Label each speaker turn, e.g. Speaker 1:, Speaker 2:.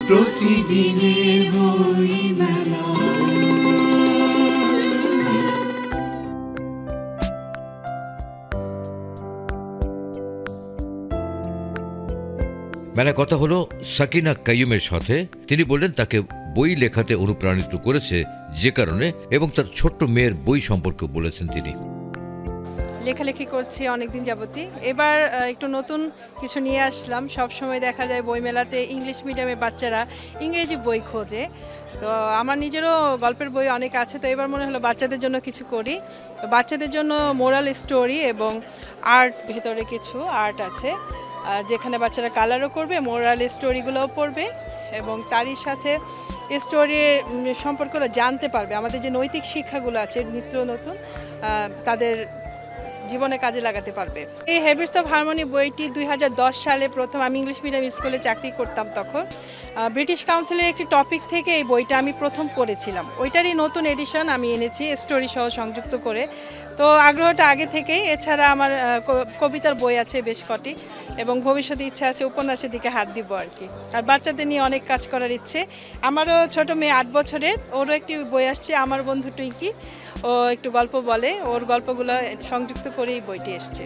Speaker 1: প্রতিদিনের বইমেলা।
Speaker 2: মেলা কথা হলো সাকিনা কাইয়ুমের সাথে। তিনি বললেন তাকে বই লেখাতে অনুপ্রাণিত করেছে যে কারণে, এবং তার ছোট্ট মেয়ের বই সম্পর্কে বলেছেন তিনি।
Speaker 3: লেখালেখি করছি অনেকদিন যাবতই, এবার একটু নতুন কিছু নিয়ে আসলাম। সব সময় দেখা যায় বইমেলাতে ইংলিশ মিডিয়ামে বাচ্চারা ইংরেজি বই খোঁজে, তো আমার নিজেরও গল্পের বই অনেক আছে, তো এবার মনে হলো বাচ্চাদের জন্য কিছু করি। তো বাচ্চাদের জন্য মোরাল স্টোরি এবং আর্ট, ভেতরে কিছু আর্ট আছে যেখানে বাচ্চারা কালারও করবে, মোরাল স্টোরিগুলোও পড়বে এবং তারই সাথে স্টোরি সম্পর্কে জানতে পারবে। আমাদের যে নৈতিক শিক্ষাগুলো আছে নিত্য নতুন, তাদের জীবনে কাজে লাগাতে পারবে। এই হ্যাবিটস অফ হারমোনি বইটি 2010 সালে প্রথম, আমি ইংলিশ মিডিয়াম স্কুলে চাকরি করতাম তখন, ব্রিটিশ কাউন্সিলের একটি টপিক থেকে এই বইটা আমি প্রথম করেছিলাম। ওইটারই নতুন এডিশন আমি এনেছি স্টোরি সহ সংযুক্ত করে। তো আগ্রহটা আগে থেকেই। এছাড়া আমার কবিতার বই আছে বেশ কটি, এবং ভবিষ্যতে ইচ্ছা আছে উপন্যাসের দিকে হাত দিব আর কি। আর বাচ্চাদের নিয়ে অনেক কাজ করার ইচ্ছে। আমারও ছোট মেয়ে 8 বছরের, ওরও একটি বই আসছে, আমার বন্ধু টুইঙ্কি, ও একটু গল্প বলে, ওর গল্পগুলো সংযুক্ত করেই বইটি এসছে।